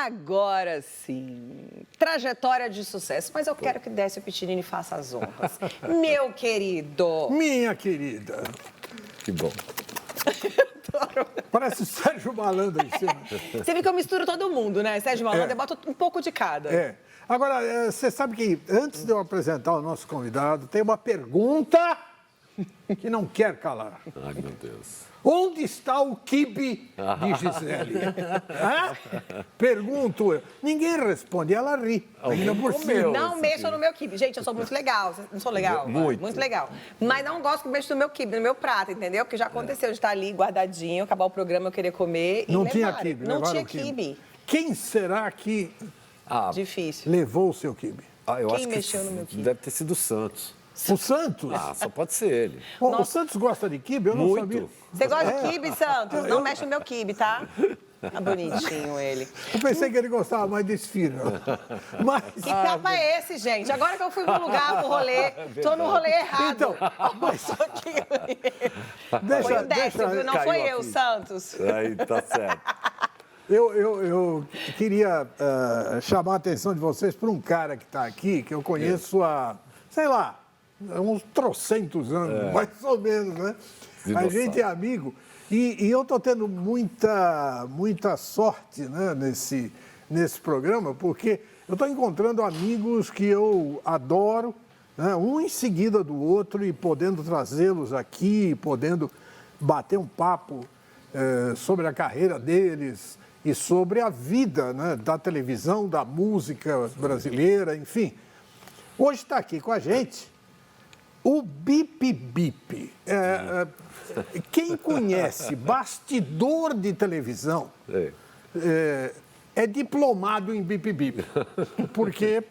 Agora sim, trajetória de sucesso, mas eu quero que Décio Pitinini faça as honras. Meu querido. Minha querida. Que bom. Parece o Sérgio Malandro em cima. Você viu que eu misturo todo mundo, né? Sérgio Malandro, eu boto um pouco de cada. É. Agora, você sabe que antes de eu apresentar o nosso convidado, tem uma pergunta que não quer calar. Ai, meu Deus. Onde está o quibe de Gisele? Hã? Pergunto eu. Ninguém responde, ela ri. Ainda por cima. Não mexam no meu quibe. Gente, eu sou muito legal. Não sou legal? Muito. Muito legal. Mas não gosto que mexa no meu quibe, no meu prato, entendeu? Porque já aconteceu de estar ali guardadinho, acabar o programa, eu querer comer e Não levar. tinha quibe. Não levaram tinha o quibe. quibe. Quem será que Difícil. levou o seu quibe? Eu Quem acho mexeu que no meu quibe? deve ter sido o Santos. O Santos? Só pode ser ele. O Santos gosta de quibe? Eu não Muito. sabia. Você gosta de quibe, Santos? Não mexe no meu quibe, tá? Tá bonitinho ele. Eu pensei que ele gostava mais de esfirra. Mas... Que papo é esse, gente? Agora que eu fui no lugar, pro rolê, tô no rolê errado. Então, mas... Foi o Décio, viu? Não caiu foi a eu, ficha. Santos. Aí, tá certo. Eu queria chamar a atenção de vocês para um cara que está aqui, que eu conheço há, sei lá, uns trocentos anos, mais ou menos, né? A gente é amigo e eu estou tendo muita sorte, né, nesse programa, porque eu estou encontrando amigos que eu adoro, né, um em seguida do outro e podendo trazê-los aqui, podendo bater um papo sobre a carreira deles e sobre a vida, né, da televisão, da música brasileira, enfim. Hoje está aqui com a gente o Bip Bip. Quem conhece bastidor de televisão é diplomado em Bip Bip. Porque,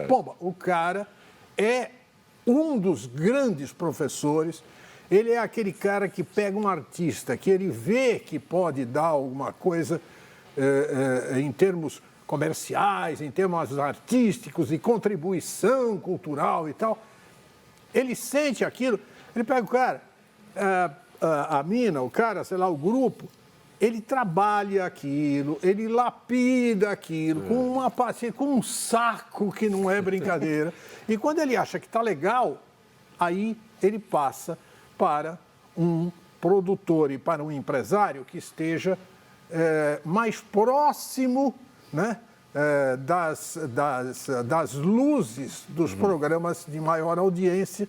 pomba, o cara é um dos grandes professores. Ele é aquele cara que pega um artista, que ele vê que pode dar alguma coisa em termos comerciais, em termos artísticos e contribuição cultural e tal. Ele sente aquilo, ele pega o cara, a mina, o cara, sei lá, o grupo, ele trabalha aquilo, ele lapida aquilo com uma paciência, com um saco que não é brincadeira. E quando ele acha que está legal, aí ele passa para um produtor e para um empresário que esteja mais próximo, né, das luzes dos programas de maior audiência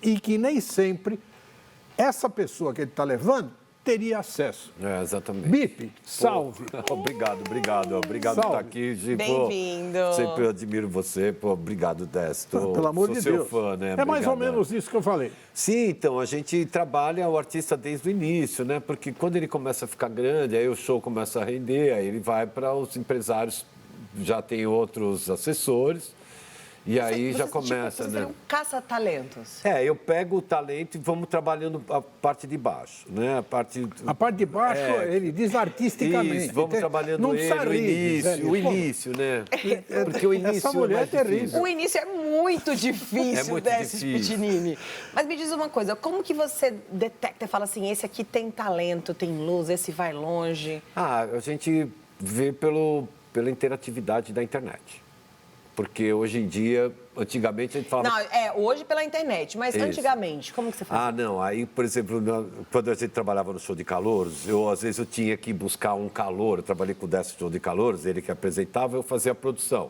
e que nem sempre essa pessoa que ele está levando teria acesso. Exatamente. Bip, salve. Obrigado por estar aqui, Gi. Bem-vindo. Sempre admiro você. Obrigado, Décio. Pelo amor sou de seu Deus. fã, né? É mais ou Obrigado. menos isso que eu falei. Sim, então, a gente trabalha o artista desde o início, né? Porque quando ele começa a ficar grande, aí o show começa a render, aí ele vai para os empresários, já tem outros assessores, e aí já começa, tipo, né? Você um caça-talentos. Eu pego o talento e vamos trabalhando a parte de baixo, né? A parte de baixo, ele diz artisticamente. Isso, vamos trabalhando não ele, o rir, início, né? Porque o início essa mulher mais é terrível. difícil. O início é muito difícil, É muito Décio difícil. Pitinini. Mas me diz uma coisa, como que você detecta e fala assim, esse aqui tem talento, tem luz, esse vai longe? A gente vê pela interatividade da internet. Porque hoje em dia, antigamente a gente falava... Não, hoje pela internet, mas Isso. antigamente, como que você fazia? Não, aí, por exemplo, quando a gente trabalhava no Show de Calouros, às vezes eu tinha que buscar um calouro, eu trabalhei com o Décio Show de Calouros, ele que apresentava, eu fazia a produção.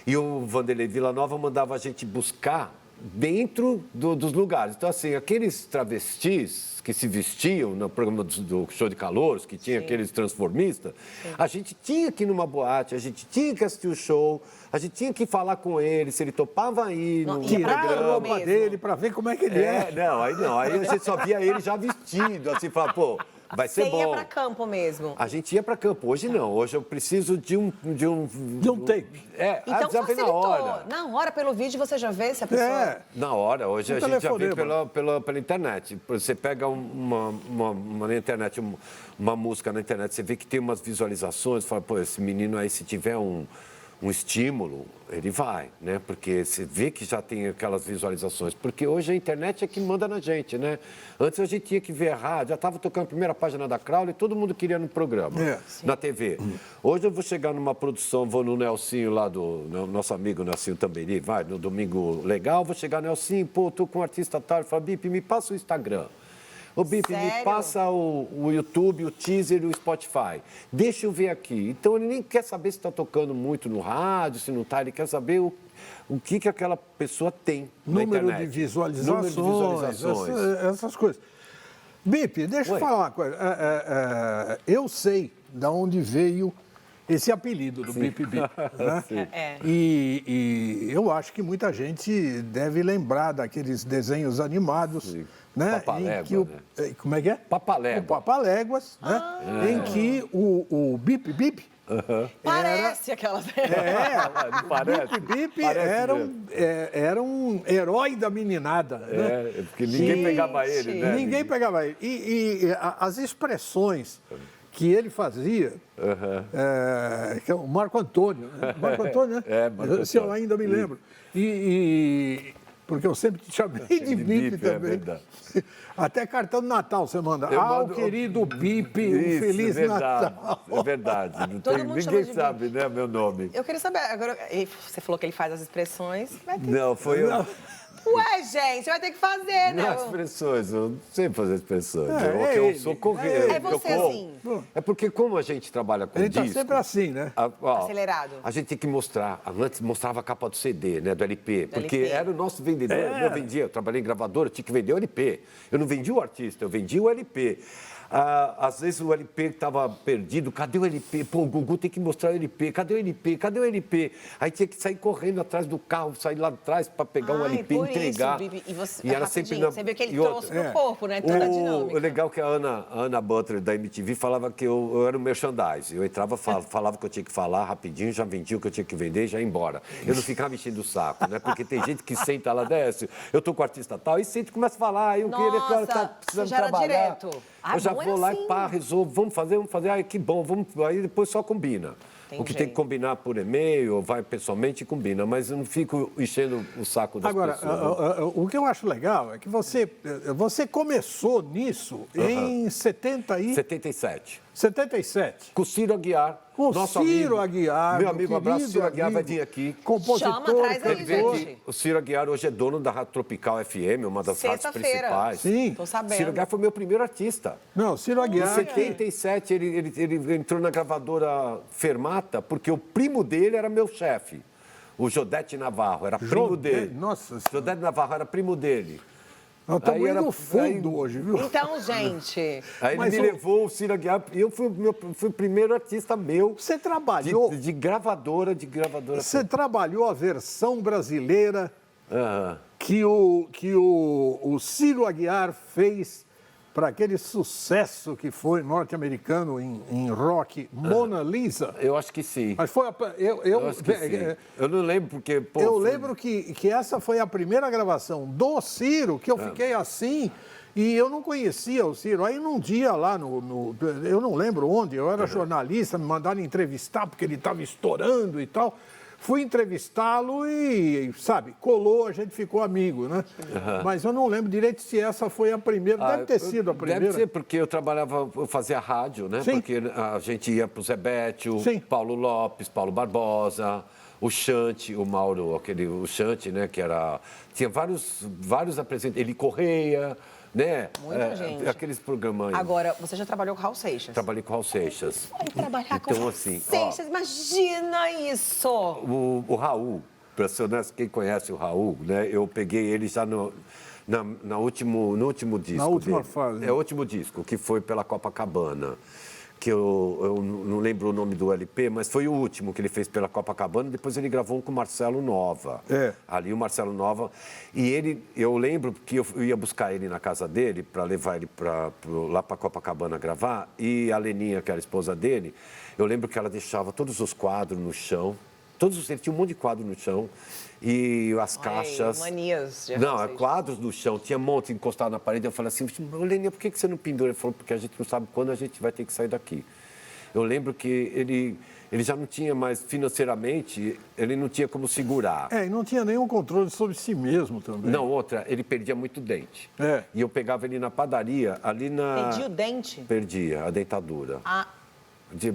E o Vanderlei Villanova mandava a gente buscar dentro dos lugares. Então, assim, aqueles travestis que se vestiam no programa do Show de Calouros, que tinha aqueles transformistas, a gente tinha que ir numa boate, a gente tinha que assistir o show, a gente tinha que falar com ele, se ele topava ir no Tirar a programa. roupa dele para ver como é que ele é. Aí a gente só via ele já vestido, assim, falava, pô, vai ser Você bom. ia pra campo mesmo? A gente ia para campo. Hoje não. Hoje eu preciso de um tape. Então já vem na facilitou. hora. Na hora, pelo vídeo, você já vê se a pessoa... Na hora. Hoje Um a gente já vê telefonema. pela internet. Você pega na internet, uma música na internet, você vê que tem umas visualizações, fala, pô, esse menino aí, se tiver um estímulo, ele vai, né? Porque você vê que já tem aquelas visualizações. Porque hoje a internet é que manda na gente, né? Antes a gente tinha que ver a rádio, já estava tocando a primeira página da Crowley, todo mundo queria no programa, na TV. Hoje eu vou chegar numa produção, vou no Nelsinho lá nosso amigo Nelsinho Tamberi, vai, no Domingo Legal, vou chegar no Nelsinho, pô, tô com um artista tal, ele fala, Bip, me passa o Instagram. Ô, Bip, me Sério? passa o YouTube, o teaser e o Spotify. Deixa eu ver aqui. Então, ele nem quer saber se está tocando muito no rádio, se não está. Ele quer saber o que aquela pessoa tem na Número internet. de visualizações, essas coisas. Bip, deixa eu falar uma coisa. Eu sei de onde veio esse apelido do Bip Bip. Né? E eu acho que muita gente deve lembrar daqueles desenhos animados. Né? Papalégua, né? Como é que é? Papalégua. O Papaléguas, né? Em que o Bip Bip Parece aquelas... Parece. Bip era um herói da meninada. Né? Porque ninguém pegava ele, né? Ninguém pegava ele. E as expressões que ele fazia, que é o Marco Antônio, né? Marco Antônio, né? Marco Se eu Antônio. ainda me lembro. Porque eu sempre te chamei de Bip também. É verdade. Até cartão de Natal você manda. Eu mando- querido Bip, um Isso, Feliz é verdade, Natal. É verdade. Não Todo tem- mundo chama ninguém de sabe, né, meu nome. Eu queria saber, agora, você falou que ele faz as expressões, vai ter... Não, foi eu. Ué, gente, vai ter que fazer, né? Não, expressões, eu não sei fazer expressões. É eu ele. sou correio. É você eu corro. assim. É porque como a gente trabalha com Ele está disco... sempre assim, né? Acelerado. A gente tem que mostrar. Antes mostrava a capa do CD, né, do LP. Porque LP. era o nosso vendedor. Eu vendia, eu trabalhei em gravadora, eu tinha que vender o LP. Eu não vendia o artista, eu vendia o LP. Às vezes o LP estava perdido, cadê o LP? Pô, o Gugu tem que mostrar o LP, cadê o LP? Cadê o LP? Aí tinha que sair correndo atrás do carro, sair lá atrás para pegar um LP e por entregar. Isso, Bibi. E você, era sempre você viu que ele e outra, trouxe pro corpo, né? Toda a dinâmica. o legal é que a Ana Butler, da MTV, falava que eu era um merchandise. Eu entrava, falava o que eu tinha que falar rapidinho, já vendia o que eu tinha que vender e já ia embora. Eu não ficava mexendo o saco, né? Porque tem gente que senta lá, desce, eu tô com o artista tal, e senta e começa a falar, eu queria que ela tá precisando já era trabalhar. direto. Eu já bom vou é lá assim. e pá, resolvo, vamos fazer, ai, que bom, aí depois só combina. O que tem que combinar por e-mail, ou vai pessoalmente e combina, mas eu não fico enchendo o saco das Agora, pessoas. o que eu acho legal é que você começou nisso em 77. 77. Com o Ciro Aguiar. Com nosso Ciro amigo, Aguiar. Meu amigo, abraço, querido Ciro Aguiar vai amigo, vir aqui. Compositor, Chama, traz aí, Ele vem cantor. gente. aqui. O Ciro Aguiar hoje é dono da Rádio Tropical FM, uma das rádios Sexta-feira. principais. Sim. Tô sabendo. Ciro Aguiar foi meu primeiro artista. Não, Ciro Em Aguiar. 77, ele entrou na gravadora Fermata porque o primo dele era meu chefe. O Jodete Navarro, era primo dele. Nossa, Jodete Navarro era primo dele. nós estamos Aí era- indo fundo aí- hoje, viu? Então, gente, Aí ele Mas me levou, o Ciro Aguiar, e eu fui o primeiro artista meu Você trabalhou, de gravadora. você trabalhou a versão brasileira Aham. que o Ciro Aguiar fez para aquele sucesso que foi norte-americano em rock, Mona Lisa. Eu acho que sim. Mas foi Eu acho que sim. Eu não lembro porque... Pô, eu foi- lembro que essa foi a primeira gravação do Ciro, que eu fiquei assim, e eu não conhecia o Ciro. Aí num dia lá, eu não lembro onde, eu era jornalista, me mandaram entrevistar, porque ele estava estourando e tal. Fui entrevistá-lo e, sabe, colou, a gente ficou amigo, né? Mas eu não lembro direito se essa foi a primeira. Deve ter sido a primeira. Deve ser, porque eu fazia rádio, né? Sim. Porque a gente ia pro Zé Bétio, Sim. Paulo Lopes, Paulo Barbosa, o Chante, o Mauro, o Chante, né? Que era... Tinha vários apresentadores, Eli Correia, né? Muita gente. Aqueles programas aí. agora, você já trabalhou com Raul Seixas. Trabalhei com o Raul Seixas. Vai trabalhar com Então, Raul assim, ó. Seixas, imagina isso! O Raul, para ser honesto, quem conhece o Raul, né? Eu peguei ele já no último disco. Na última dele. fase. É o último disco, que foi pela Copacabana. Que eu não lembro o nome do LP, mas foi o último que ele fez pela Copacabana. Depois ele gravou um com o Marcelo Nova. É. Ali o Marcelo Nova. E eu lembro que eu ia buscar ele na casa dele para levar ele lá para Copacabana gravar. E a Leninha, que era a esposa dele, eu lembro que ela deixava todos os quadros no chão. Ele tinha um monte de quadro no chão. E as caixas. manias de Não, Raul é Seixas. quadros no chão, tinha um monte encostado na parede. Eu falei assim, Leninha, por que você não pendura? Ele falou, porque a gente não sabe quando a gente vai ter que sair daqui. eu lembro que ele já não tinha mais, financeiramente, ele não tinha como segurar. E não tinha nenhum controle sobre si mesmo também. Não, outra, ele perdia muito dente. E eu pegava ele na padaria, ali na... Perdia o dente? Perdia a dentadura.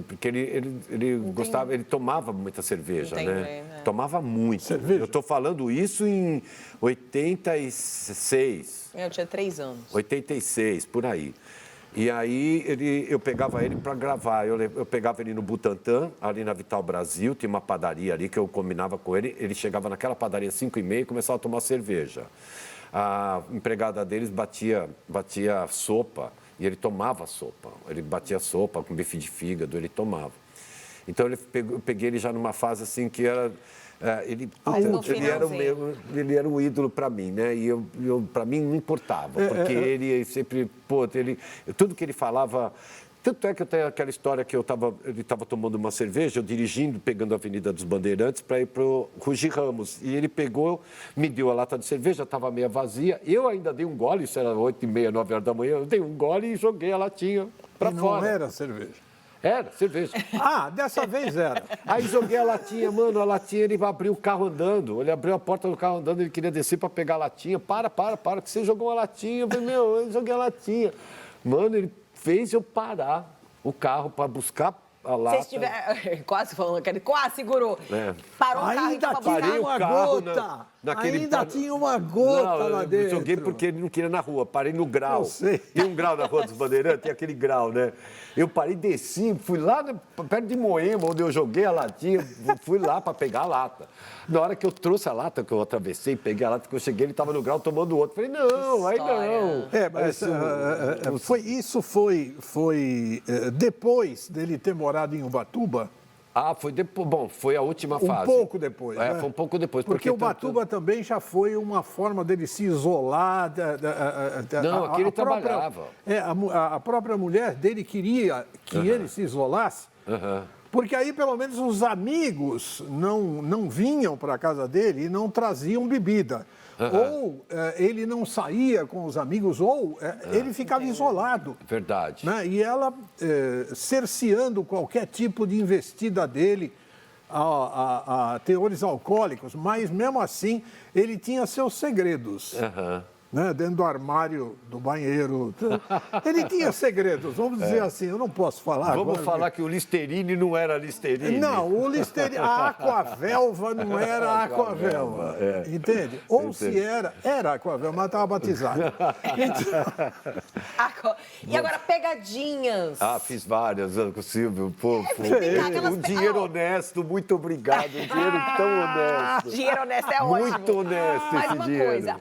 Porque ele gostava, ele tomava muita cerveja, né? Tomava muito. Cerveja? Eu estou falando isso em 86. Eu tinha 3 anos. 86, por aí. E aí eu pegava ele para gravar. Eu pegava ele no Butantã, ali na Vital Brasil, tinha uma padaria ali que eu combinava com ele. Ele chegava naquela padaria às 5h30 e começava a tomar cerveja. A empregada deles batia sopa. E ele tomava sopa. Ele batia sopa com bife de fígado, ele tomava. Então, eu peguei ele já numa fase assim que era... ele era um ídolo para mim, né? E para mim não importava, porque ele sempre... tudo que ele falava... Tanto é que eu tenho aquela história que ele estava tomando uma cerveja, eu dirigindo, pegando a Avenida dos Bandeirantes para ir para o Rugi Ramos. E ele pegou, me deu a lata de cerveja, estava meio vazia. Eu ainda dei um gole, isso era 8h30, 9h da manhã. Eu dei um gole e joguei a latinha para fora. Não era cerveja? Era, cerveja. Dessa vez era. Aí joguei a latinha, ele abriu o carro andando. Ele abriu a porta do carro andando, ele queria descer para pegar a latinha. Para, que você jogou uma latinha. Eu falei, eu joguei a latinha. Mano, ele fez eu parar o carro para buscar a lata. Vocês tiveram... Quase falando, quase segurou. Parou o carro e Ainda tava tinha uma gota. Ainda tinha uma gota lá dentro. Eu joguei porque ele não queria ir na rua. Parei no grau. Eu sei. Tem um grau na Rua dos Bandeirantes, tem aquele grau, né? Eu parei, desci, fui lá perto de Moema, onde eu joguei a latinha, fui lá para pegar a lata. Na hora que eu trouxe a lata, que eu atravessei, peguei a lata, que eu cheguei, ele estava no grau tomando outro. Falei, não, aí não. Mas isso foi depois dele ter morado em Ubatuba? Foi depois. Bom, foi a última fase. Um pouco depois, né? Foi um pouco depois. Porque Ubatuba também já foi uma forma dele se isolar. Não, aqui ele trabalhava. A própria mulher dele queria que ele se isolasse, porque aí pelo menos os amigos não vinham para a casa dele e não traziam bebida. Ou ele não saía com os amigos, ou ele ficava isolado. Verdade. Né? E ela cerceando qualquer tipo de investida dele a teores alcoólicos, mas mesmo assim ele tinha seus segredos. Né? Dentro do armário, do banheiro. Ele tinha segredos, vamos dizer assim, eu não posso falar. Vamos falar que o Listerine não era Listerine. Não, o Listerine, a Aquavelva não era Aquavelva, entende? Ou se era Aquavelva, mas estava batizado. E agora, pegadinhas. Fiz várias, com o Silvio. aquelas... Um dinheiro honesto, muito obrigado. Um dinheiro tão honesto. Dinheiro honesto é ótimo. Muito honesto Mas esse uma dinheiro. coisa,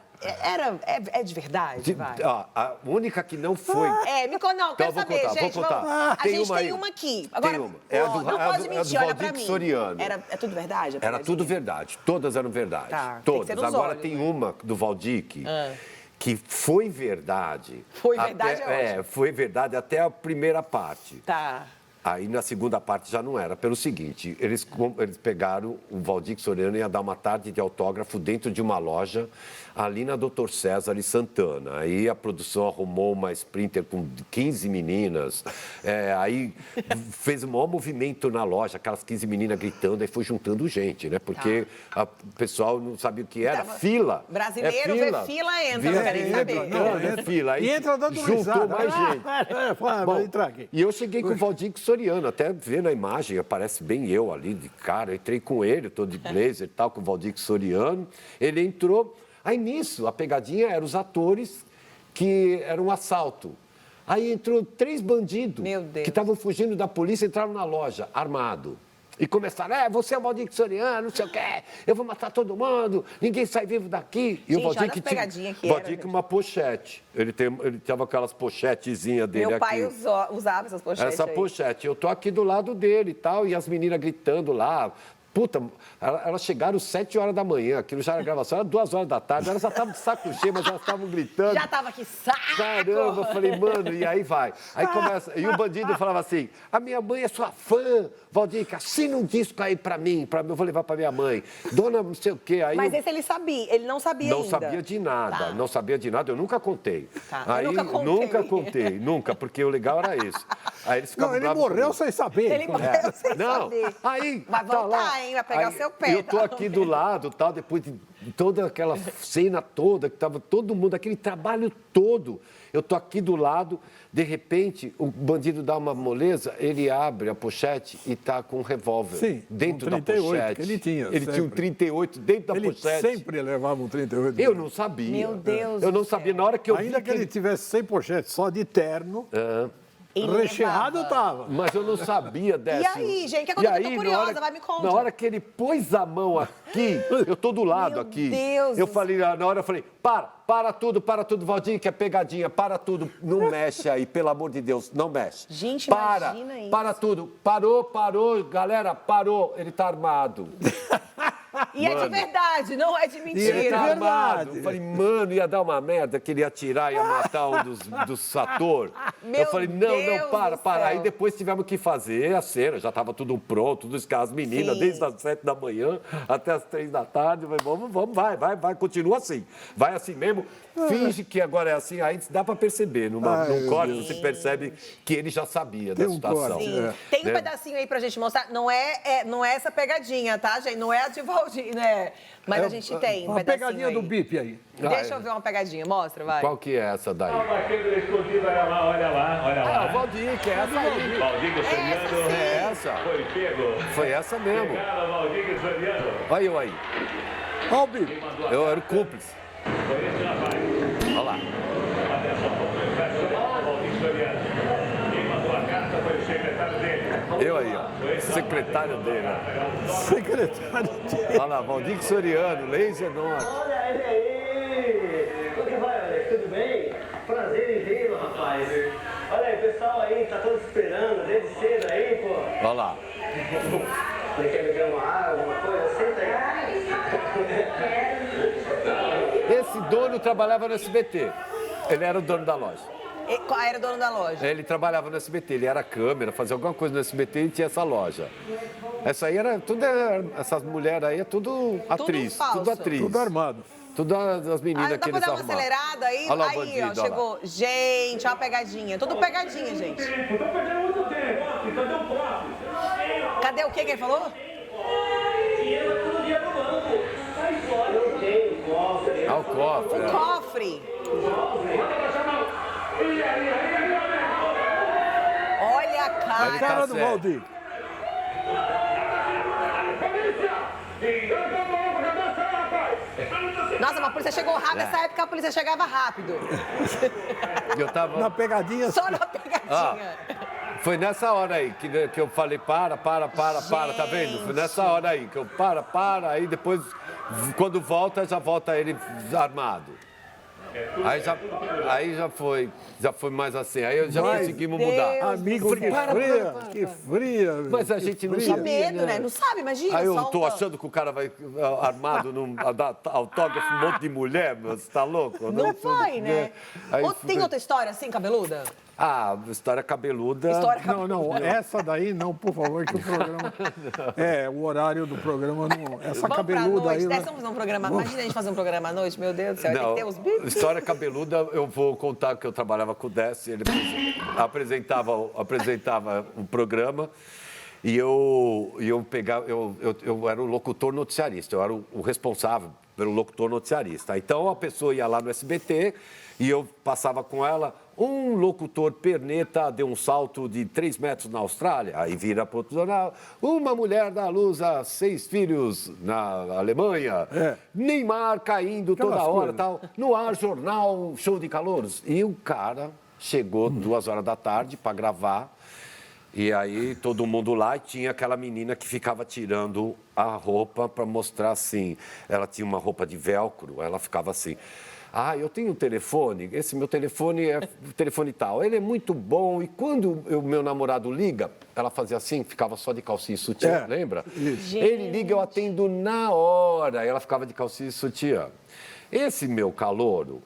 é de verdade, vai? A única que não foi... me conta, não, quero saber, contar, gente. vou contar. Vamos... A gente tem aí. uma aqui. Agora, Tem uma. não pode mentir, olha pra mim. Soriano. É tudo verdade? Era tudo verdade, todas eram verdade. Tá, todas. tem que ser nos Agora olhos, tem né? uma do Valdic que foi verdade. Foi verdade, ótimo. Foi verdade até a primeira parte. Tá. Aí na segunda parte já não era, pelo seguinte, eles pegaram o Valdir Soriano e ia dar uma tarde de autógrafo dentro de uma loja ali na Dr. César e Santana. Aí a produção arrumou uma sprinter com 15 meninas, aí fez o maior movimento na loja, aquelas 15 meninas gritando, aí foi juntando gente, né? Porque o pessoal não sabia o que era. Fila. Brasileiro vê fila, entra, não quer nem saber. Não, é fila. Aí E entra dando juntou risada. mais gente. Vou entrar aqui. E eu cheguei com o Valdir Soriano, até vendo a imagem, aparece bem eu ali de cara. Eu entrei com ele, todo de blazer e tal, com o Valdir Soriano. Ele entrou. Aí nisso, a pegadinha eram os atores que era um assalto. Aí entrou 3 bandidos que estavam fugindo da polícia, entraram na loja, armado. E começaram, você é o Valdir Soriano, não sei o quê, eu vou matar todo mundo, ninguém sai vivo daqui. Gente, E o Valdir que tinha uma pochete. Ele tava aquelas pochetezinhas dele Meu aqui. pai usava essas pochetes Essa pochete. Eu tô aqui do lado dele e tal, e as meninas gritando lá. Puta, elas chegaram às 7 horas da manhã, aquilo já era gravação, era 2 horas da tarde, elas já estavam de saco cheio, mas elas estavam gritando. Já tava aqui, saco! Caramba, eu falei, mano, e aí vai. Aí começa, e o bandido falava assim, a minha mãe é sua fã, Valdir, assina um disco aí pra mim, eu vou levar pra minha mãe. Dona não sei o quê. Aí mas esse ele sabia, ele não sabia não ainda. sabia de nada, não sabia de nada, eu nunca contei. Tá. Aí, eu nunca contei. nunca, porque o legal era isso. Aí eles ficavam Não, ele bravos morreu comigo. sem saber. Ele morreu sem Não, saber. aí... Vai tá voltar, lá. hein? Vai pegar Aí seu pé. Eu tô tá? aqui do lado, tal, depois de toda aquela cena toda, que tava todo mundo, aquele trabalho todo. Eu tô aqui do lado, de repente, o bandido dá uma moleza, ele abre a pochete e tá com um revólver Sim, dentro um da 38 pochete. que ele tinha, Ele tinha um sempre. 38 dentro da Ele pochete. sempre levava um 38. Eu não sabia. Meu Deus Eu não do céu. sabia. Na hora que eu Ainda vi que ele tivesse sem pochete, só de terno, Ele recheado levava. tava. Mas eu não sabia dessa. aí, gente? Que E eu tô aí, curiosa, vai, me conta. Na hora que ele pôs a mão aqui, eu tô do lado Meu aqui. Deus Eu do falei, na hora eu falei, para tudo, Valdir, que é pegadinha, para tudo. Não mexe aí, pelo amor de Deus, não mexe. Gente, para, imagina isso. para tudo. Parou, galera, parou. Ele tá armado. E é de verdade, não é de Ele mentira. tá verdade. armado. Eu falei, mano, ia dar uma merda que ele ia atirar, ia matar um dos atores. Meu Eu falei, não, Deus para. do céu. Aí depois tivemos que fazer a cena, já estava tudo pronto, tudo as meninas, Sim. desde as 7 da manhã até as 3 da tarde. Eu falei, vamos, vai, continua assim. Vai assim mesmo, finge que agora é assim, aí dá para perceber. Num meu corte Deus. você percebe que ele já sabia Tem da um situação. corte, Sim. É. Tem um Né? pedacinho aí pra gente mostrar. Não é essa pegadinha, tá, gente? Não é a de Valdir, né? Mas a gente tem um Uma pedacinho pegadinha aí. do bip aí. Deixa eu ver uma pegadinha. Mostra, vai. Qual que é essa daí? Aquele escondido, olha lá, olha lá, olha lá. Ah, o Valdir, que é essa aí. Valdir Soriano É essa. foi pego. Foi essa mesmo. Pegaram Valdir Soriano. É. Olha eu aí. Olha o bip. Eu era o cúmplice. Foi esse rapaz. Olha lá. Atenção, Valdir Soriano. Quem mandou a carta foi o secretário dele. Eu aí, ó. Secretário dele, ó. Secretário de... Olha lá, Valdir Soriano, Laser Norte. Olha ele aí! Como que vai, Alex? Tudo bem? Prazer em vê-lo, rapaz. Olha aí, o pessoal aí tá todo esperando desde cedo aí, pô. Olha lá. Você quer beber uma água, alguma coisa? Senta aí. Esse dono trabalhava no SBT. Ele era o dono da loja. Qual era o dono da loja? Ele trabalhava no SBT, ele era câmera, fazia alguma coisa no SBT e tinha essa loja. Essa aí era tudo, essas mulheres aí é tudo atriz, falso. tudo atriz. Tudo armado. Tudo as meninas Ah, que dá pra eles dar uma arrumaram. acelerada aí? Olha lá o Aí, bandido, ó, olha lá. chegou. Gente, olha a pegadinha. Tudo pegadinha, gente. Tô perdendo muito tempo. Cadê o próprio? Cadê o que ele falou? Dinheiro vai todo dia no banco. Sai fora. Não tem cofre. Ah, o cofre. O é. cofre. Olha a Ele cara. tá Cara do certo. Valdir. Nossa, mas a polícia chegou rápido. É. Nessa época a polícia chegava rápido. Eu tava... Na pegadinha. Só na pegadinha. Foi nessa hora aí que eu falei, para, tá vendo? Foi nessa hora aí que eu para, aí depois, quando volta, já volta ele armado. Aí já foi mais assim, aí já Mas, conseguimos Deus mudar. Amigo, Falei, que para, fria. Que fria. Mas a gente não Que sabia. medo, né? Não sabe, imagina. Aí eu só tô achando que o cara vai armado a dar autógrafo um monte de mulher, meu, você tá louco? Não vai, né? Aí Tem outra história assim, cabeluda? Ah, história cabeluda. História Não, não, essa daí não, por favor, que o programa... É, o horário do programa não... Essa Vamos pra cabeluda aí... noite. né? Vamos fazer um programa. Imagina a gente fazer um programa à noite, meu Deus do céu. Tem que Não, ter os bits. história cabeluda, eu vou contar que eu trabalhava com o Décio, ele apresentava o programa e eu era o locutor noticiarista, eu era o responsável pelo locutor noticiarista. Então a pessoa ia lá no SBT e eu passava com ela, um locutor perneta deu um salto de 3 metros na Austrália, aí vira para outro jornal, uma mulher dá à luz a 6 filhos na Alemanha, Neymar caindo Aquelas toda hora, coisas. tal, no ar jornal, show de calouros. E o cara chegou 2 horas da tarde para gravar, e aí todo mundo lá e tinha aquela menina que ficava tirando a roupa para mostrar assim, ela tinha uma roupa de velcro, ela ficava assim... Ah, eu tenho um telefone, esse meu telefone é o telefone tal. Ele é muito bom e quando o meu namorado liga, ela fazia assim, ficava só de calcinha e sutiã, lembra? isso. Ele liga, eu atendo na hora. E ela ficava de calcinha e sutiã. Esse meu calouro,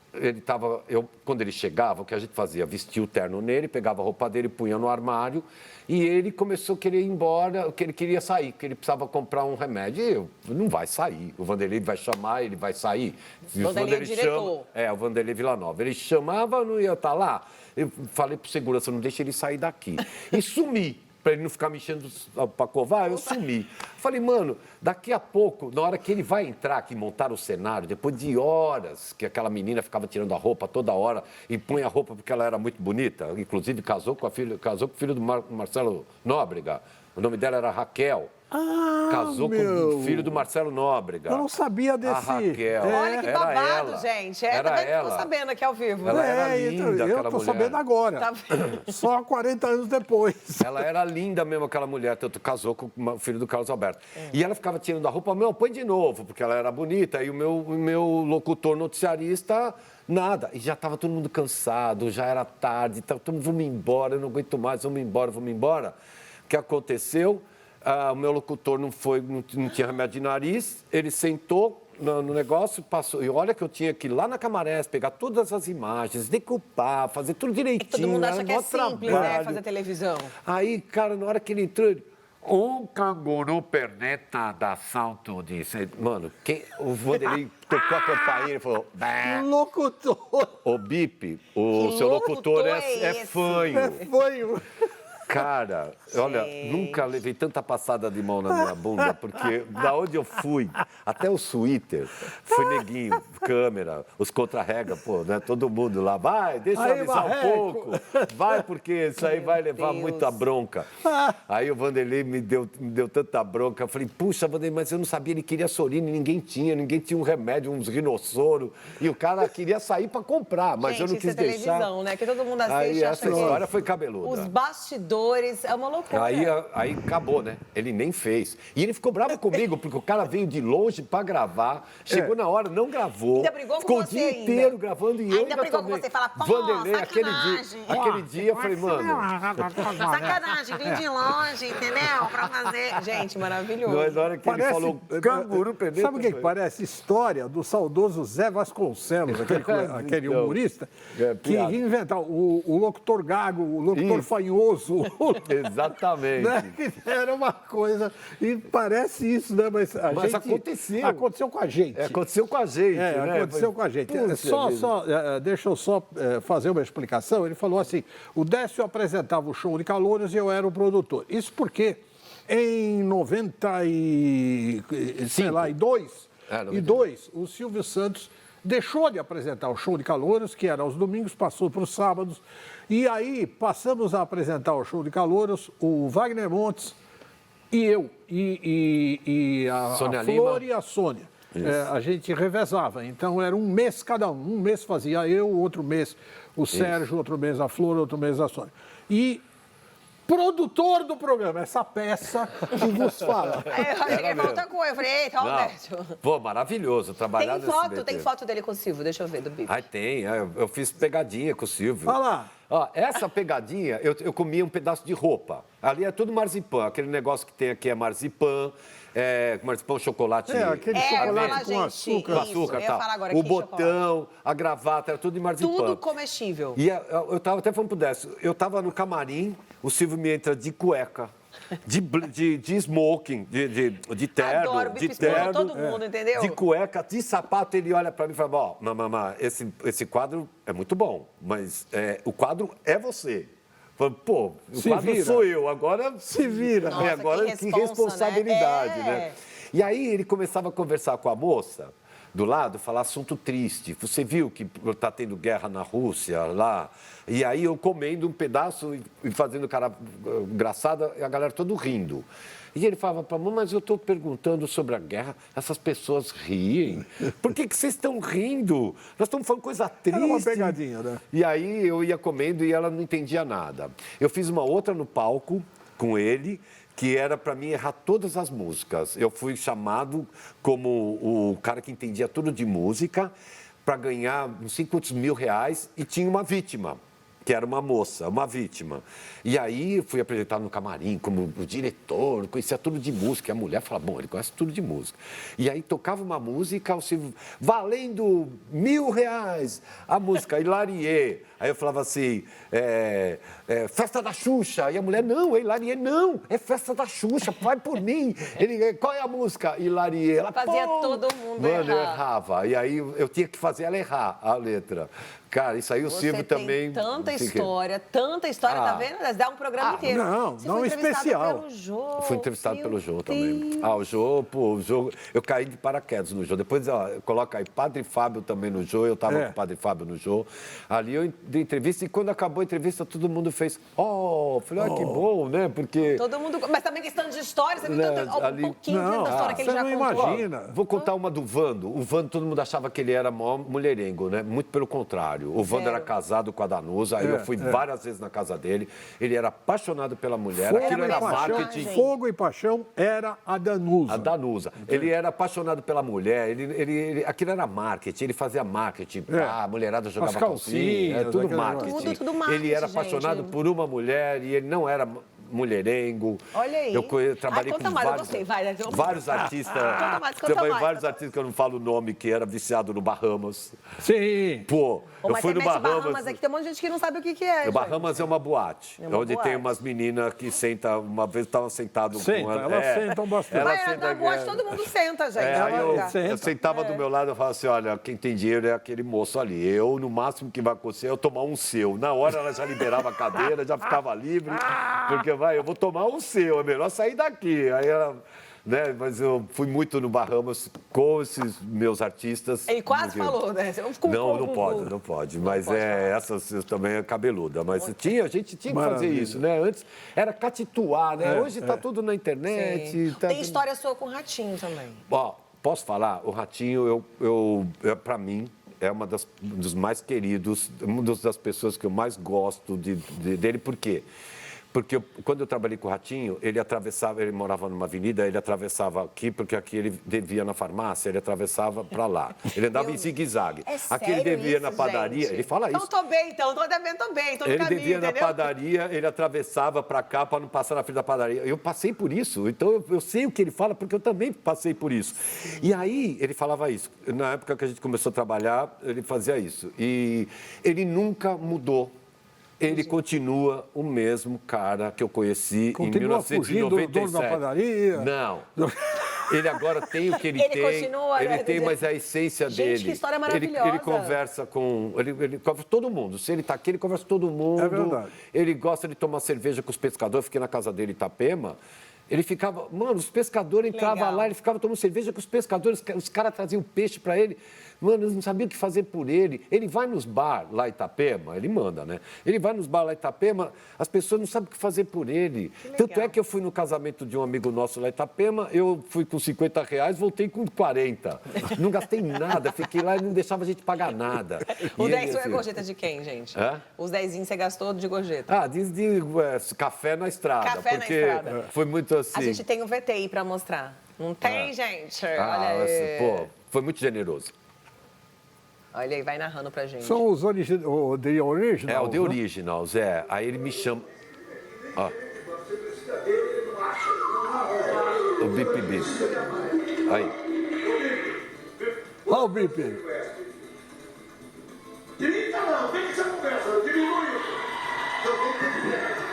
quando ele chegava, o que a gente fazia? Vestia o terno nele, pegava a roupa dele, punha no armário, e ele começou a querer ir embora, que ele queria sair, que ele precisava comprar um remédio. E eu, não vai sair, o Vanderlei vai chamar, ele vai sair. O Vanderlei é o diretor. O Vanderlei Villanova. Ele chamava, não ia estar lá. Eu falei para o segurança, não deixa ele sair daqui. E sumi. Para ele não ficar me enchendo para covar, eu sumi. Falei, mano, daqui a pouco, na hora que ele vai entrar aqui, montar o cenário, depois de horas que aquela menina ficava tirando a roupa toda hora e punha a roupa porque ela era muito bonita, inclusive casou com o filho do Marcelo Nóbrega, o nome dela era Raquel. Casou com o filho do Marcelo Nóbrega. Eu não sabia desse... A Raquel. Olha que babado, ela. gente. Era Tá vendo? ela. Tô sabendo aqui ao vivo. Ela era linda, eu aquela tô mulher. sabendo agora. Tá vendo? Só 40 anos depois. Ela era linda mesmo, aquela mulher, tanto casou com o filho do Carlos Alberto. E ela ficava tirando a roupa, põe de novo, porque ela era bonita. E o meu locutor noticiarista, nada. E já estava todo mundo cansado, já era tarde, todo mundo, vamos embora, eu não aguento mais, vamos embora. O que aconteceu? O meu locutor não tinha remédio de nariz, ele sentou no negócio, passou. E olha que eu tinha que ir lá na Camarés, pegar todas as imagens, decupar, fazer tudo direitinho. Todo mundo acha que é simples, né, trabalho. fazer televisão. Aí, cara, na hora que ele entrou, um canguru perneta da salto disse. Mano, o Vanderlei tocou a campainha e falou... "Bé". Locutor. O Bip, o seu locutor é esse? fanho. É fanho. Cara, olha, nunca levei tanta passada de mão na minha bunda, porque da onde eu fui, até o Twitter, foi neguinho, câmera, os contra-rega, pô, né? Todo mundo lá, vai, deixa eu Aí, avisar um Marreco. pouco, vai, porque isso aí vai levar Deus. muita bronca. Aí o Vanderlei me deu tanta bronca, eu falei, puxa, Vanderlei, mas eu não sabia, ele queria Sorine, ninguém tinha um remédio, uns rinossoro, e o cara queria sair para comprar, mas Gente, eu não quis isso é televisão, deixar. né? Que todo mundo assiste Aí e acha essa que história foi cabeluda. os bastidores é uma loucura. Aí acabou, né? Ele nem fez. E ele ficou bravo comigo, porque o cara veio de longe pra gravar, chegou na hora, não gravou. Ainda brigou com ficou você o dia ainda. inteiro gravando e eu Ainda brigou com também. você, fala, pô, Vanderlei, sacanagem. aquele dia eu falei, mano... Sacanagem, vim de longe, entendeu? Pra fazer. Gente, maravilhoso. Na hora que ele falou canguru perneta... Sabe o que parece? História do saudoso Zé Vasconcelos, aquele Então, humorista, que piada. inventava o locutor gago, o locutor Isso. fanhoso. Exatamente. Né? Era uma coisa. E parece isso, né? Mas aconteceu. Aconteceu com a gente. Aconteceu com a gente, né? Aconteceu com a gente. Puxa, Deixa eu só fazer uma explicação. Ele falou assim: o Décio apresentava o show de calouros e eu era o produtor. Isso porque em 92, o Silvio Santos deixou de apresentar o show de calouros, que era aos domingos, passou para os sábados. E aí passamos a apresentar o show de calouros, o Wagner Montes e eu, e a Sônia Flor Lima. e a Sônia. A gente revezava, então era um mês cada um. Um mês fazia eu, outro mês o Sérgio, outro mês a Flor, outro mês a Sônia. E produtor do programa, essa peça que vos fala. Eu cheguei falta com eu falei, eita, Não. Alberto. Pô, maravilhoso trabalhar Tem foto dele com o Silvio, deixa eu ver, do Bibi. Ai, tem. Eu fiz pegadinha com o Silvio. Olha lá. Ó, essa pegadinha, eu comia um pedaço de roupa. Ali é tudo marzipan. Aquele negócio que tem aqui é marzipan, chocolate. Aquele chocolate com açúcar. Com açúcar, eu ia tal. falar agora O aqui, botão, a gravata, era tudo de marzipan. Tudo comestível. E eu tava até falando pro Décio, eu tava no camarim, o Silvio me entra de cueca, de smoking, de terno, Adoro, de Bibi expôs terno, todo mundo, entendeu? de cueca, de sapato, ele olha pra mim e fala, ó, mamãe, esse quadro é muito bom, mas o quadro é você. Falo, pô, o Se quadro vira. sou eu, agora Se vira. Nossa, agora que que responsa, responsabilidade, né? né? E aí ele começava a conversar com a moça do lado, falar assunto triste. Você viu que está tendo guerra na Rússia lá? E aí eu comendo um pedaço e fazendo cara engraçada e a galera todo rindo. E ele falava para mim, mas eu estou perguntando sobre a guerra, essas pessoas riem. Por que vocês estão rindo? Nós estamos falando coisa triste. Era uma pegadinha, né? E aí eu ia comendo e ela não entendia nada. Eu fiz uma outra no palco com ele, que era para mim errar todas as músicas. Eu fui chamado como o cara que entendia tudo de música para ganhar não sei quantos mil reais e tinha uma vítima. que era uma moça, uma vítima. E aí fui apresentado no camarim como o diretor, conhecia tudo de música. E a mulher falava, bom, ele conhece tudo de música. E aí tocava uma música, o Silvio, valendo R$1.000, a música Hilarie. Aí eu falava assim, festa da Xuxa. E a mulher, não, é Hilarie, não, é festa da Xuxa, vai por mim. Ele, qual é a música? Hilarie. Ela, Fazia todo mundo mano, eu errar. errava. E aí eu tinha que fazer ela errar a letra. Cara, isso aí o Silvio também... Tanta não sei o quê. história, tá vendo? Dá um programa inteiro. não, Você não foi entrevistado especial. Pelo Jô. Fui entrevistado Meu pelo Jô também. Deus. O Jô, eu caí de paraquedas no Jô. Depois, coloca aí Padre Fábio também no Jô, eu estava com o Padre Fábio no Jô. Ali eu dei entrevista e quando acabou a entrevista, todo mundo fez, falei, que bom, né? Porque... Todo mundo... Mas também questão de história, você viu ali- um pouquinho Não, da história que ele você já não contou. imagina. Vou contar uma do Vando. O Vando, todo mundo achava que ele era maior mulherengo, né? Muito pelo contrário. O Vando era casado com a Danusa, aí eu fui várias vezes na casa dele. Ele era apaixonado pela mulher, aquilo era marketing. Fogo e paixão era a Danusa. A Danusa. Ele era apaixonado pela mulher, aquilo era marketing, ele fazia marketing. A mulherada jogava As calcinhas, tudo aquele marketing. Tudo marketing, Ele era gente. apaixonado por uma mulher e ele não era mulherengo. Olha aí. Eu trabalhei Conta com mais, eu vários, gostei, vai, né? vários artistas. Conta Também mais. vários artistas que eu não falo o nome, que era viciado no Bahamas. Sim. Pô, eu Mas fui você no mete Bahamas. aqui, tem um monte de gente que não sabe o que é. O Bahamas é uma boate, É uma onde boate. tem umas meninas que sentam, uma vez eu estava sentado Senta, com elas sentam bastante. ela Mas senta na boate aqui, todo mundo senta, gente. aí eu Senta. sentava do meu lado e falava assim, olha, quem tem dinheiro é aquele moço ali. Eu, no máximo que vai acontecer, é eu tomar um seu. Na hora ela já liberava a cadeira, já ficava livre, porque eu vou tomar um seu, é melhor sair daqui. Aí ela... Né? Mas eu fui muito no Bahamas com esses meus artistas. Ele quase falou, né? Não pode. Mas essas também é cabeluda. Mas a gente tinha que fazer isso, né? Antes era catituar, né? Hoje está tudo na internet. Tá... Tem história sua com o Ratinho também. Ó, posso falar? O Ratinho, para mim, é um dos mais queridos, uma das pessoas que eu mais gosto dele. Por quê? Porque quando eu trabalhei com o Ratinho, ele morava numa avenida, ele atravessava aqui, porque aqui ele devia na farmácia, ele atravessava para lá. Ele andava em zigue-zague. Aqui ele devia na padaria, gente? ele fala isso. Então tô bem, tô devendo, tô bem, tô no Ele caminho, devia na entendeu? padaria, ele atravessava para cá para não passar na frente da padaria. Eu passei por isso, então eu sei o que ele fala, porque eu também passei por isso. E aí ele falava isso. Na época que a gente começou a trabalhar, ele fazia isso. E ele nunca mudou. Ele continua o mesmo cara que eu conheci Continua em fugindo do 1997. dono da padaria. Não. Ele agora tem o que ele tem. Continua, Ele né? tem, mas é a essência Gente, dele. que história maravilhosa. Ele conversa com... Ele conversa com todo mundo. Se ele está aqui, ele conversa com todo mundo. É verdade. Ele gosta de tomar cerveja com os pescadores. Fiquei na casa dele em Itapema. Ele ficava... Mano, os pescadores entravam lá, ele ficava tomando cerveja com os pescadores. Os caras traziam peixe para ele. Mano, eles não sabiam o que fazer por ele. Ele vai nos bar lá em Itapema, ele manda, né? Ele vai nos bar lá em Itapema, as pessoas não sabem o que fazer por ele. Tanto é que eu fui no casamento de um amigo nosso lá em Itapema, eu fui com R$50, voltei com 40. Não gastei nada, fiquei lá e não deixava a gente pagar nada. O E 10 ele, foi a assim, gorjeta de quem, gente? Hã? Os 10 você gastou de gorjeta. diz de café na estrada. Café na porque estrada. Foi muito assim. A gente tem o VTI pra mostrar. Não tem, gente? Olha aí. Pô, foi muito generoso. Olha aí, vai narrando pra gente. São os o The Original. É, o The Originals, é. Aí ele me chama... Ó. O Bip Bip. Aí. Olha o Bip. Grita não, tem que ser conversa, diminui.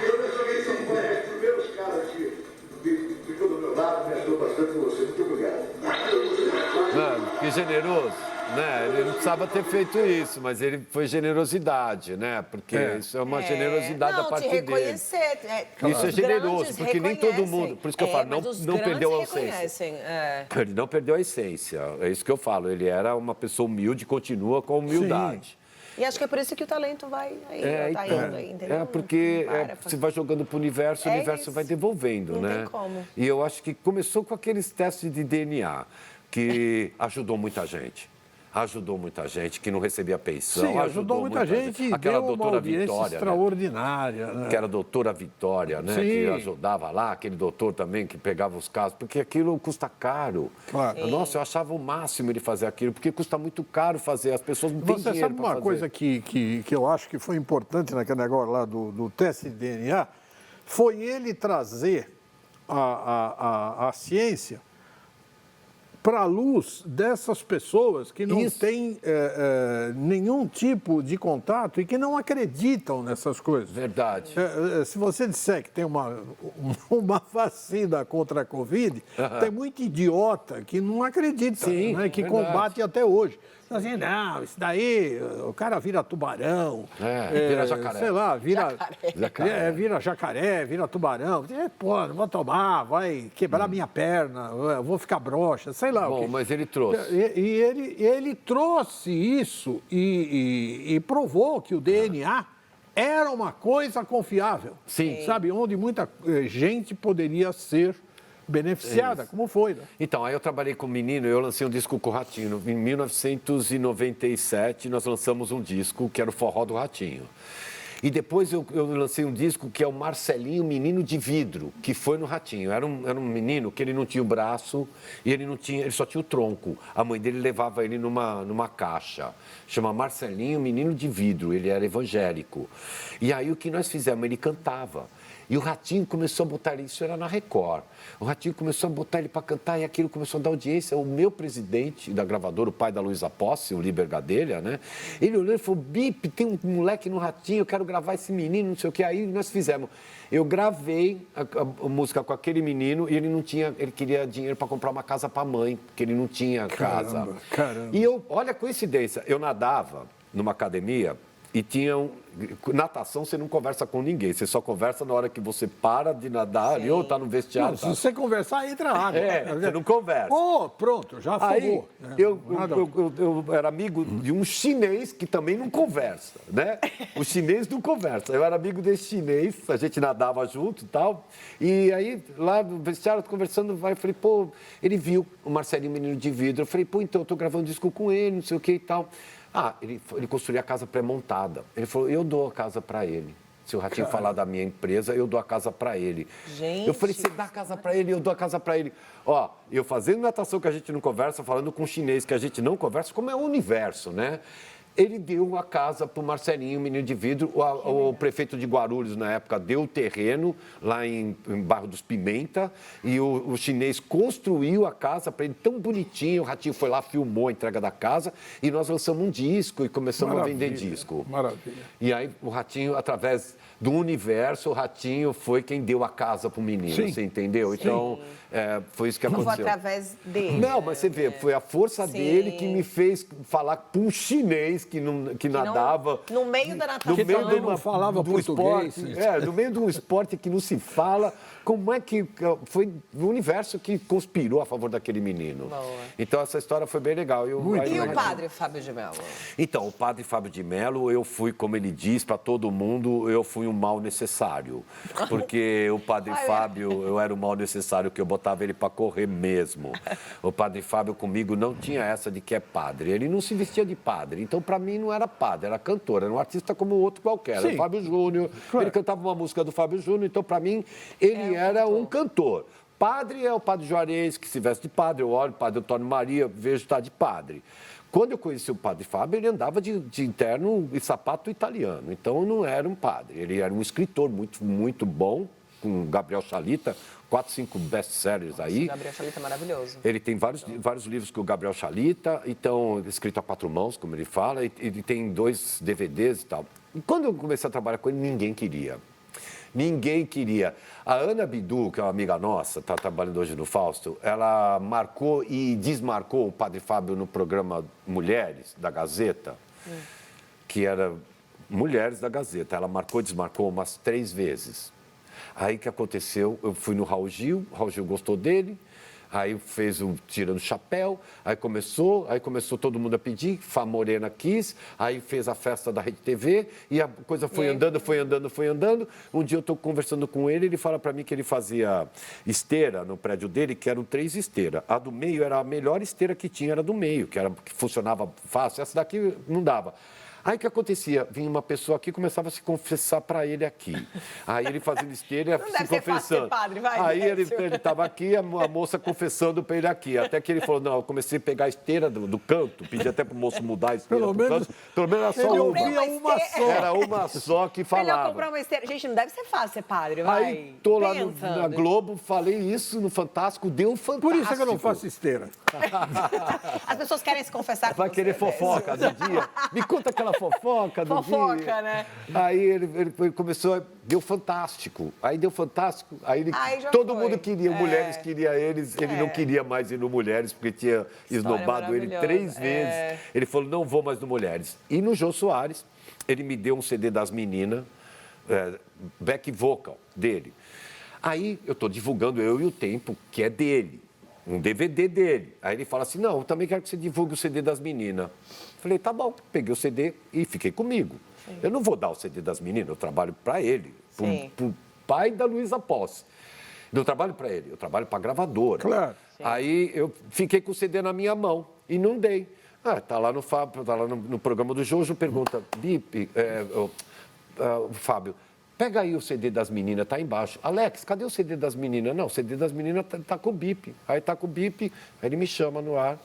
Eu joguei São Paulo, os primeiros caras aqui, ficou do meu lado, me ajudou bastante com você. Muito obrigado. Mano, que generoso, né? Ele não precisava ter feito isso, mas ele foi generosidade, né? Porque isso é uma generosidade da parte te reconhecer. dele. Isso é generoso, porque nem todo mundo... Por isso que eu falo, não perdeu a essência. Ele não perdeu a essência, é isso que eu falo. Ele era uma pessoa humilde, continua com humildade. E acho que é por isso que o talento vai aí, tá indo aí, entendeu? Porque Não para, você vai jogando para o universo isso. vai devolvendo, Não né? tem como. E eu acho que começou com aqueles testes de DNA, que ajudou muita gente. ajudou muita gente que não recebia pensão. Sim, ajudou muita gente e Aquela deu uma doutora audiência Vitória, né? extraordinária. Né? Que era a doutora Vitória, né? Sim. Que ajudava lá, aquele doutor também que pegava os casos, porque aquilo custa caro. Claro. Nossa, eu achava o máximo ele fazer aquilo, porque custa muito caro fazer, as pessoas não têm Você dinheiro sabe para uma fazer. coisa que eu acho que foi importante naquele negócio lá do teste de DNA? Foi ele trazer a ciência para a luz dessas pessoas que não Isso. têm nenhum tipo de contato e que não acreditam nessas coisas. Verdade. Se você disser que tem uma vacina contra a Covid, tem muito idiota que não acredita, Sim, né, que verdade. combate até hoje. Assim, não, isso daí, o cara vira tubarão. Vira jacaré. Sei lá, vira Jacaré. vira jacaré, vira tubarão. Pô, não vou tomar, vai quebrar minha perna, eu vou ficar broxa, sei lá. Bom, o quê. mas ele trouxe. Ele trouxe isso e provou que o DNA era uma coisa confiável. Sim. Sabe, onde muita gente poderia ser beneficiada, como foi, né? Então, aí eu trabalhei com um menino, eu lancei um disco com o Ratinho. Em 1997, nós lançamos um disco que era o Forró do Ratinho. E depois eu lancei um disco que é o Marcelinho Menino de Vidro, que foi no Ratinho. Era um menino que ele não tinha o braço e ele só tinha o tronco. A mãe dele levava ele numa caixa. Chama Marcelinho Menino de Vidro, ele era evangélico. E aí o que nós fizemos? Ele cantava. E o Ratinho começou a botar isso, era na Record. O Ratinho começou a botar ele para cantar e aquilo começou a dar audiência. O meu presidente da gravadora, o pai da Luísa Posse, o Liber Gadelha, né? Ele olhou e falou, Bip, tem um moleque no Ratinho, eu quero gravar esse menino, não sei o que. Aí nós fizemos. Eu gravei a música com aquele menino e ele queria dinheiro para comprar uma casa para a mãe, porque ele não tinha casa. Caramba. E olha a coincidência, eu nadava numa academia e natação você não conversa com ninguém, você só conversa na hora que você para de nadar ali, ou está no vestiário. Não, se você conversar, entra água. Você não conversa. Oh, pronto, já Aí, afogou. eu era amigo de um chinês que também não conversa, né? O chinês não conversa. Eu era amigo desse chinês, a gente nadava junto e tal. E aí, lá no vestiário, conversando, eu falei, pô, ele viu o Marcelinho Menino de Vidro. Eu falei, pô, então eu tô gravando um disco com ele, não sei o que e tal. Ele construiu a casa pré-montada. Ele falou, eu dou a casa para ele. Se o Ratinho falar da minha empresa, eu dou a casa para ele. Gente, eu falei, você dá a casa para ele, eu dou a casa para ele. Ó, eu fazendo natação que a gente não conversa, falando com chinês que a gente não conversa, como é o universo, né? Ele deu a casa para o Marcelinho, Menino de Vidro. O prefeito de Guarulhos, na época, deu o terreno lá em Bairro dos Pimenta. E o chinês construiu a casa para ele tão bonitinho. O Ratinho foi lá, filmou a entrega da casa. E nós lançamos um disco e começamos a vender disco. Maravilha. E aí o Ratinho, através do universo, o Ratinho foi quem deu a casa para o menino. Sim. Você entendeu? Então, foi isso que não foi aconteceu. através dele. Não, mas você vê, foi a força Sim. dele que me fez falar com um chinês que nadava. No meio da natação. Que também não falava português. Esporte, no meio de um esporte que não se fala. Como é que foi o universo que conspirou a favor daquele menino? Boa. Então, essa história foi bem legal. E o padre Fábio de Mello? Então, o padre Fábio de Mello, eu fui, como ele diz para todo mundo, eu fui um mal necessário. Porque o padre Fábio, eu era um mal necessário, que eu botava ele para correr mesmo. O padre Fábio comigo não tinha essa de que é padre. Ele não se vestia de padre. Então, para mim, não era padre, era cantor. Era um artista como o outro qualquer. Era o Fábio Júnior. Claro. Ele cantava uma música do Fábio Júnior. Então, para mim, ele era um cantor. Padre é o padre Juarez, que se veste de padre. Eu olho o padre Antônio Maria, vejo estar de padre. Quando eu conheci o padre Fábio, ele andava de terno e sapato italiano. Então, não era um padre. Ele era um escritor muito, muito bom, com Gabriel Chalita, 4, 5 best-sellers aí. O Gabriel Chalita é maravilhoso. Ele tem vários livros com o Gabriel Chalita, então, escrito a 4 mãos, como ele fala, e ele tem 2 DVDs e tal. E quando eu comecei a trabalhar com ele, ninguém queria. Ninguém queria. A Ana Bidu, que é uma amiga nossa, está trabalhando hoje no Fausto, ela marcou e desmarcou o padre Fábio no programa Mulheres, da Gazeta, que era Mulheres da Gazeta. Ela marcou e desmarcou umas 3 vezes. Aí o que aconteceu? Eu fui no Raul Gil gostou dele. Aí fez o tirando o chapéu, aí começou todo mundo a pedir, Fá Morena quis, aí fez a festa da Rede TV e a coisa foi andando, foi andando, foi andando. Um dia eu estou conversando com ele fala para mim que ele fazia esteira no prédio dele, que eram 3 esteiras. A do meio era a melhor esteira que tinha, era do meio, que funcionava fácil. Essa daqui não dava. Aí o que acontecia? Vinha uma pessoa aqui e começava a se confessar para ele aqui. Aí ele fazia esteira Não se deve ser fácil confessando. ser padre, vai, Aí ele Décio. estava aqui, a moça confessando para ele aqui. Até que ele falou, não, eu comecei a pegar a esteira do canto, pedi até para o moço mudar a esteira Pelo pro menos- canto. Pelo menos era só Ele uma. ouvia uma só. Era uma só que Melhor falava. comprar uma esteira. Gente, não deve ser fácil ser padre, vai. Aí tô lá Pensa. na Globo, falei isso no Fantástico, deu um Fantástico. Por isso é que eu não faço esteira. As pessoas querem se confessar com Vai você, querer Décio. fofoca do dia? Me conta aquela fofoca do dia. Fofoca, né? Aí ele começou, deu Fantástico. Aí deu Fantástico, Aí já todo foi. mundo queria, Mulheres queria eles, ele não queria mais ir no Mulheres, porque tinha esnobado ele 3 maravilhosa. vezes. Ele falou, não vou mais no Mulheres. E no Jô Soares, ele me deu um CD das meninas, back vocal dele. Aí eu estou divulgando Eu e o Tempo, que é dele, um DVD dele. Aí ele fala assim, não, eu também quero que você divulgue o CD das meninas. Falei, tá bom, peguei o CD e fiquei comigo. Sim. Eu não vou dar o CD das meninas, eu trabalho para ele, pro pai da Luísa Posse. Não trabalho para ele, eu trabalho para a gravadora. Claro. Sim. Aí eu fiquei com o CD na minha mão e não dei. Tá lá no programa do Jojo, pergunta, Bip, Fábio, pega aí o CD das meninas, tá embaixo. Alex, cadê o CD das meninas? Não, o CD das meninas tá com o Bip. Aí tá com o Bip, aí ele me chama no ar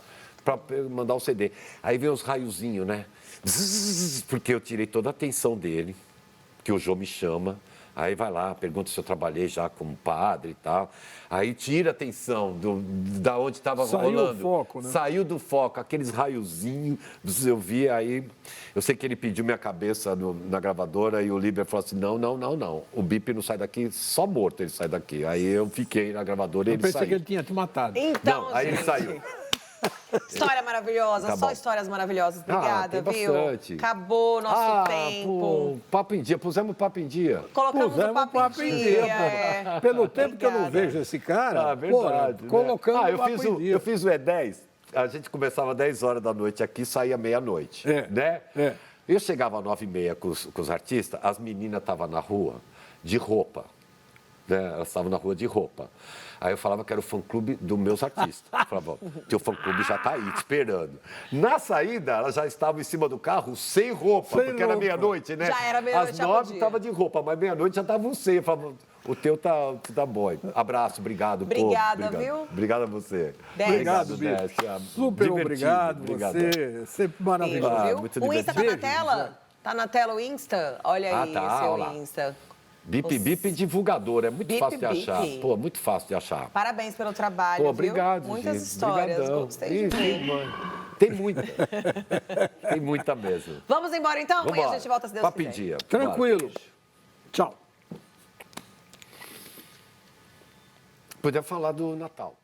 para mandar o CD. Aí vem os raiozinhos, né? Zzz, porque eu tirei toda a atenção dele, que o Jô me chama. Aí vai lá, pergunta se eu trabalhei já como padre e tal. Aí tira a atenção da onde estava rolando. Saiu do foco, né? Saiu do foco, aqueles raiozinhos. Eu vi aí. Eu sei que ele pediu minha cabeça na gravadora e o Líber falou assim: não. O Bip não sai daqui, só morto ele sai daqui. Aí eu fiquei na gravadora e Eu ele pensei saiu. que ele tinha te matado. Então, Não, aí ele gente, saiu. História maravilhosa, Tá só bom. histórias maravilhosas. Obrigada, tem viu? bastante. Acabou nosso tempo. Pô, papo em dia, pusemos papo em dia. Colocamos Pusemos o papo em dia. pô. Pelo tempo que eu não Obrigada. vejo esse cara, Verdade. pô, colocando eu o papo em dia. eu fiz o E10, a gente começava às 10 horas da noite aqui, saía meia-noite, né? É. Eu chegava às 9h30 com os artistas, as meninas estavam na rua de roupa, né? Elas estavam na rua de roupa. Aí eu falava que era o fã-clube dos meus artistas. Eu falava, teu fã-clube já está aí, te esperando. Na saída, elas já estavam em cima do carro sem roupa, Sem porque era roupa. meia-noite, né? Já era meia-noite, Às já 9 podia. estava de roupa, mas meia-noite já estavam sem. Eu falava, o teu tá bom. Abraço, obrigado. Obrigada, obrigado. viu? Obrigado a você. Décio. Obrigado, Bip. Décio. Super Divertido, obrigado, obrigado. você sempre maravilhoso. Ah, Viu? muito O Insta tá na divertido. tela? Tá na tela o Insta? Olha aí, tá, seu olha lá. Insta. Bip divulgador, é muito Bip, fácil de Bip. achar. Pô, muito fácil de achar. Parabéns pelo trabalho, Pô, viu? obrigado, Muitas gente. histórias, Obrigadão. gostei de Ih, ver. tem muita. Tem muita mesmo. Vamos embora então? Amanhã a Vambora. gente volta se Deus Papo em quiser. dia. Tranquilo. Tchau. Podia falar do Natal.